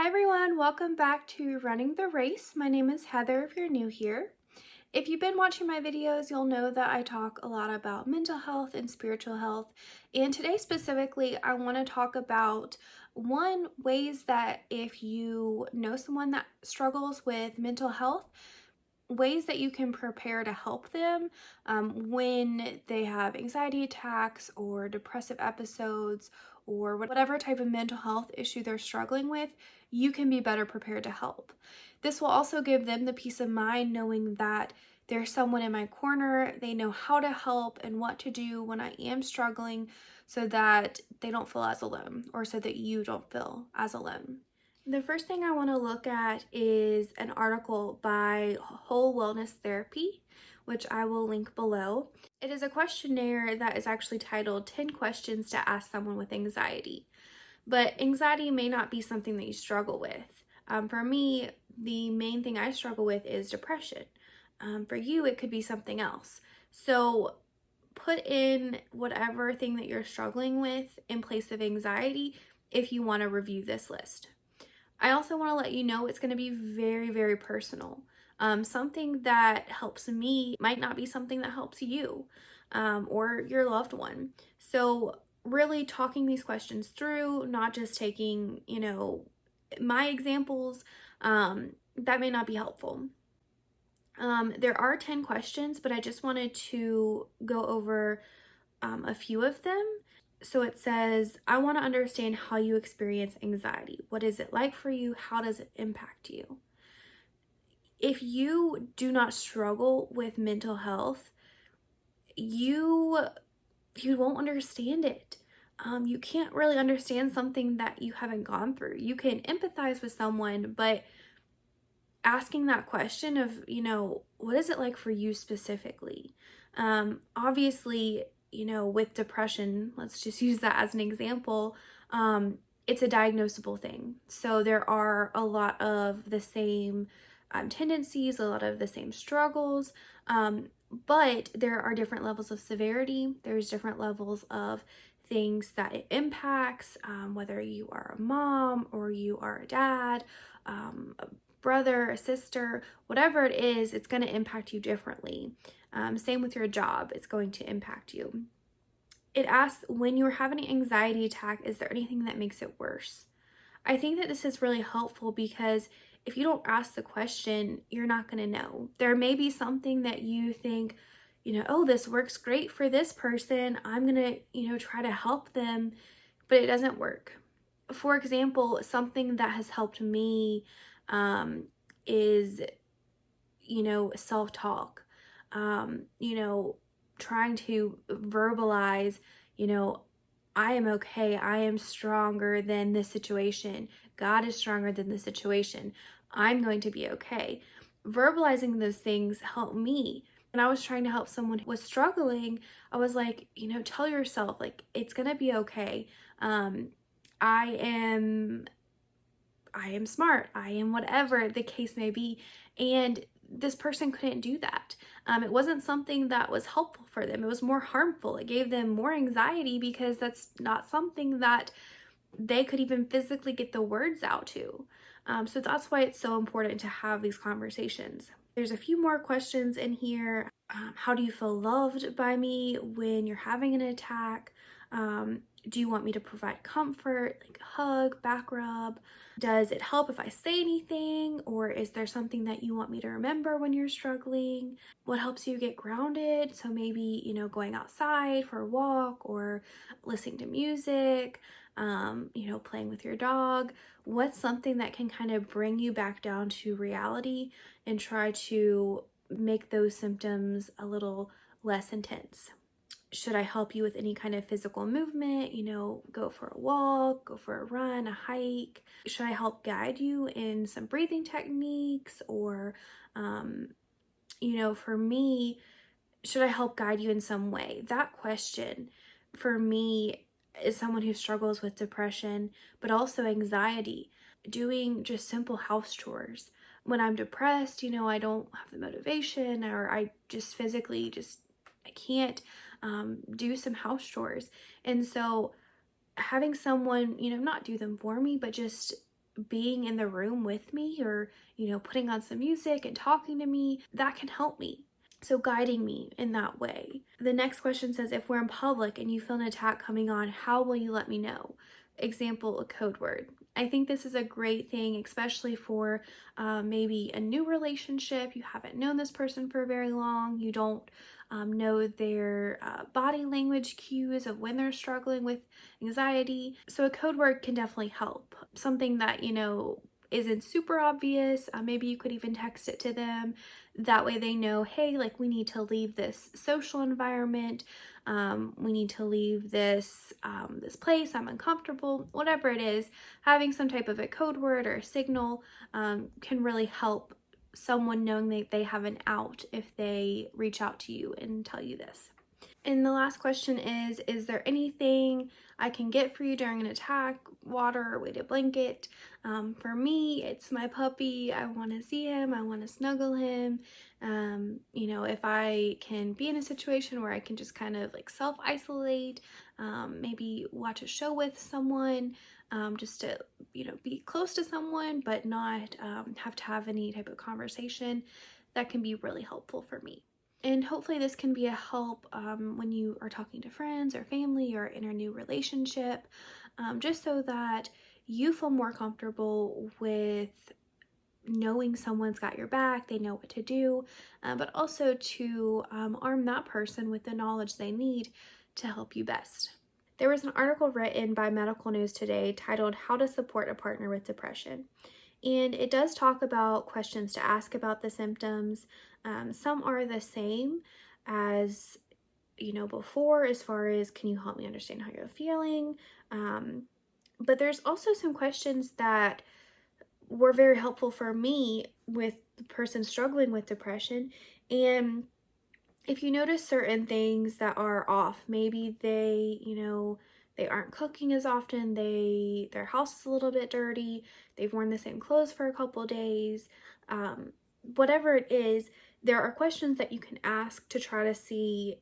Hi everyone, welcome back to Running the Race. My name is Heather if you're new here. If you've been watching my videos, you'll know that I talk a lot about mental health and spiritual health. And today specifically, I want to talk about ways that if you know someone that struggles with mental health, ways that you can prepare to help them when they have anxiety attacks or depressive episodes or whatever type of mental health issue they're struggling with, you can be better prepared to help. This will also give them the peace of mind knowing that there's someone in my corner, they know how to help and what to do when I am struggling so that they don't feel as alone or so that you don't feel as alone. The first thing I want to look at is an article by Whole Wellness Therapy, which I will link below. It is a questionnaire that is actually titled 10 Questions to Ask Someone with Anxiety. But anxiety may not be something that you struggle with. For me, the main thing I struggle with is depression. For you, it could be something else. So put in whatever thing that you're struggling with in place of anxiety if you want to review this list. I also want to let you know it's going to be very, very personal. Something that helps me might not be something that helps you or your loved one. So really talking these questions through, not just taking, my examples, that may not be helpful. There are 10 questions, but I just wanted to go over a few of them. So it says, I want to understand how you experience anxiety. What is it like for you? How does it impact you? If you do not struggle with mental health, you won't understand it. You can't really understand something that you haven't gone through. You can empathize with someone, but asking that question of, what is it like for you specifically? Obviously, with depression, let's just use that as an example, it's a diagnosable thing. So there are a lot of the same tendencies, a lot of the same struggles, but there are different levels of severity. There's different levels of things that it impacts, whether you are a mom or you are a dad, a brother, a sister, whatever it is, it's going to impact you differently. Same with your job, it's going to impact you. It asks, when you're having an anxiety attack, is there anything that makes it worse? I think that this is really helpful because if you don't ask the question, you're not going to know. There may be something that you think, oh, this works great for this person. I'm going to, try to help them, but it doesn't work. For example, something that has helped me is, self-talk, trying to verbalize, I am okay. I am stronger than this situation. God is stronger than the situation. I'm going to be okay. Verbalizing those things helped me. When I was trying to help someone who was struggling, I was like, tell yourself, like, it's going to be okay. I am smart, I am whatever the case may be. And this person couldn't do that. It wasn't something that was helpful for them. It was more harmful. It gave them more anxiety because that's not something that they could even physically get the words out to. So that's why it's so important to have these conversations. There's a few more questions in here. How do you feel loved by me when you're having an attack? Do you want me to provide comfort, like a hug, back rub? Does it help if I say anything? Or is there something that you want me to remember when you're struggling? What helps you get grounded? So maybe, going outside for a walk or listening to music, playing with your dog. What's something that can kind of bring you back down to reality and try to make those symptoms a little less intense? Should I help you with any kind of physical movement? Go for a walk, go for a run, a hike? Should I help guide you in some breathing techniques? Or, for me, should I help guide you in some way? That question for me is someone who struggles with depression, but also anxiety, doing just simple house chores. When I'm depressed, I don't have the motivation, or I just physically I can't do some house chores. And so having someone, not do them for me, but just being in the room with me, or, putting on some music and talking to me, that can help me. So guiding me in that way. The next question says, if we're in public and you feel an attack coming on, how will you let me know? Example, a code word. I think this is a great thing, especially for maybe a new relationship. You haven't known this person for very long. You don't know their body language cues of when they're struggling with anxiety. So a code word can definitely help. Something that, isn't super obvious. Maybe you could even text it to them. That way they know, hey, like, we need to leave this social environment. We need to leave this this place. I'm uncomfortable. Whatever it is, having some type of a code word or a signal can really help someone knowing that they have an out if they reach out to you and tell you this. And the last question is there anything I can get for you during an attack? Water, a weighted blanket. For me, it's my puppy. I want to see him. I want to snuggle him. If I can be in a situation where I can just kind of like self-isolate, maybe watch a show with someone, just to, be close to someone, but not have to have any type of conversation, that can be really helpful for me. And hopefully this can be a help when you are talking to friends or family or in a new relationship, just so that you feel more comfortable with knowing someone's got your back, they know what to do, but also to arm that person with the knowledge they need to help you best. There was an article written by Medical News Today titled "How to Support a Partner with Depression." And it does talk about questions to ask about the symptoms. Some are the same as, before, as far as, can you help me understand how you're feeling? But there's also some questions that were very helpful for me with the person struggling with depression. And if you notice certain things that are off, maybe they aren't cooking as often, their house is a little bit dirty, they've worn the same clothes for a couple days, whatever it is, there are questions that you can ask to try to see,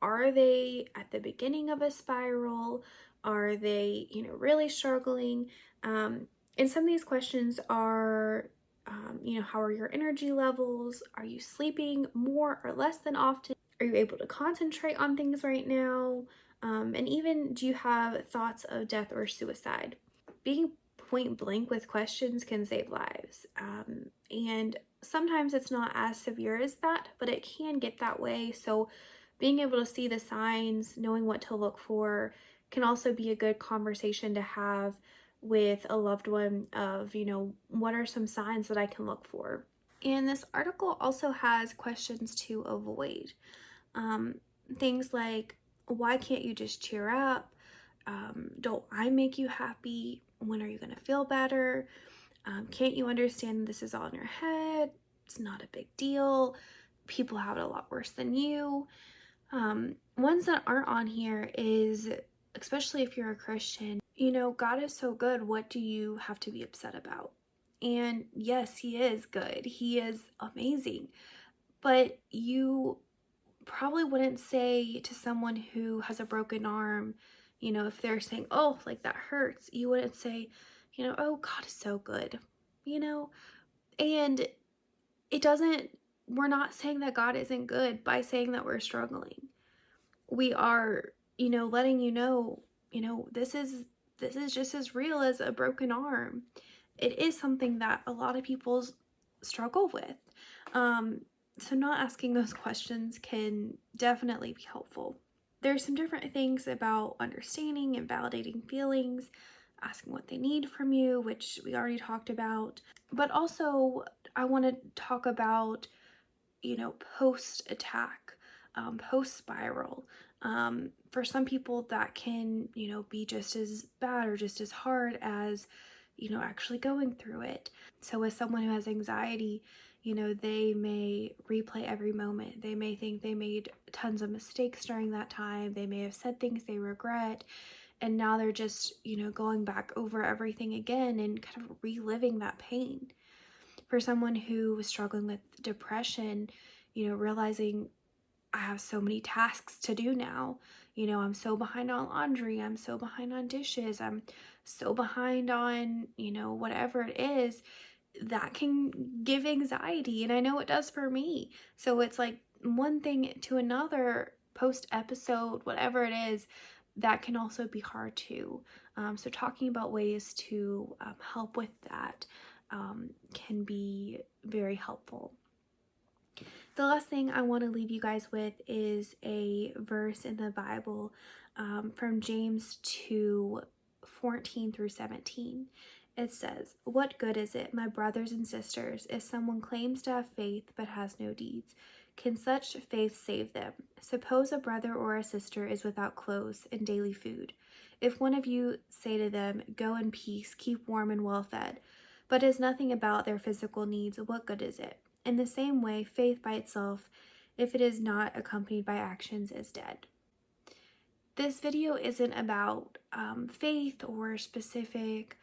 are they at the beginning of a spiral? Are they, really struggling? And some of these questions are, how are your energy levels? Are you sleeping more or less than often? Are you able to concentrate on things right now? And even, do you have thoughts of death or suicide? Being point blank with questions can save lives. And sometimes it's not as severe as that, but it can get that way. So being able to see the signs, knowing what to look for, can also be a good conversation to have with a loved one of, what are some signs that I can look for? And this article also has questions to avoid. Things like, why can't you just cheer up? Don't I make you happy? When are you going to feel better? Can't you understand this is all in your head? It's not a big deal. People have it a lot worse than you. Ones that aren't on here is, especially if you're a Christian, God is so good. What do you have to be upset about? And yes, he is good. He is amazing. But you probably wouldn't say to someone who has a broken arm, if they're saying, oh, like that hurts, you wouldn't say, oh, God is so good, and we're not saying that God isn't good by saying that we're struggling. We are, letting this is just as real as a broken arm. It is something that a lot of people struggle with. So not asking those questions can definitely be helpful. There's some different things about understanding and validating feelings, asking what they need from you, which we already talked about. But also, I want to talk about, post-attack, post-spiral. For some people that can, be just as bad or just as hard as, actually going through it. So with someone who has anxiety, they may replay every moment. They may think they made tons of mistakes during that time. They may have said things they regret. And now they're just, going back over everything again and kind of reliving that pain. For someone who was struggling with depression, realizing I have so many tasks to do now. I'm so behind on laundry, I'm so behind on dishes, I'm so behind on, whatever it is, that can give anxiety. And I know it does for me. So it's like one thing to another, post episode, whatever it is, that can also be hard too. So talking about ways to help with that can be very helpful. The last thing I want to leave you guys with is a verse in the Bible from James 2:14 through 17. It says, "What good is it, my brothers and sisters, if someone claims to have faith but has no deeds? Can such faith save them? Suppose a brother or a sister is without clothes and daily food. If one of you say to them, 'Go in peace, keep warm and well fed,' but is nothing about their physical needs, what good is it? In the same way, faith by itself, if it is not accompanied by actions, is dead." This video isn't about faith or specific,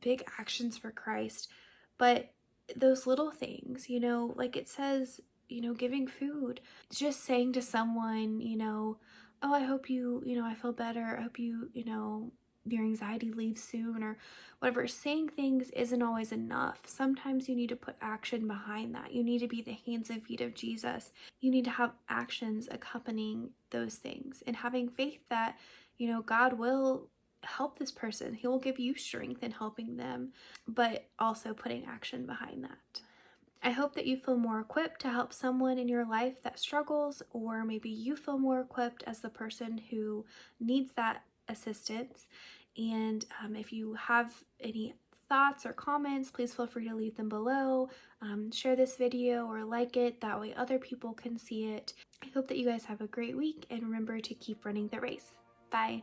big actions for Christ, but those little things, like it says, giving food, just saying to someone, "Oh, I hope you, I feel better. I hope you, your anxiety leaves soon," or whatever. Saying things isn't always enough. Sometimes you need to put action behind that. You need to be the hands and feet of Jesus. You need to have actions accompanying those things, and having faith that, God will help this person. He will give you strength in helping them, but also putting action behind that. I hope that you feel more equipped to help someone in your life that struggles, or maybe you feel more equipped as the person who needs that assistance. And if you have any thoughts or comments, please feel free to leave them below. Share this video or like it, that way other people can see it. I hope that you guys have a great week, and remember to keep running the race. Bye.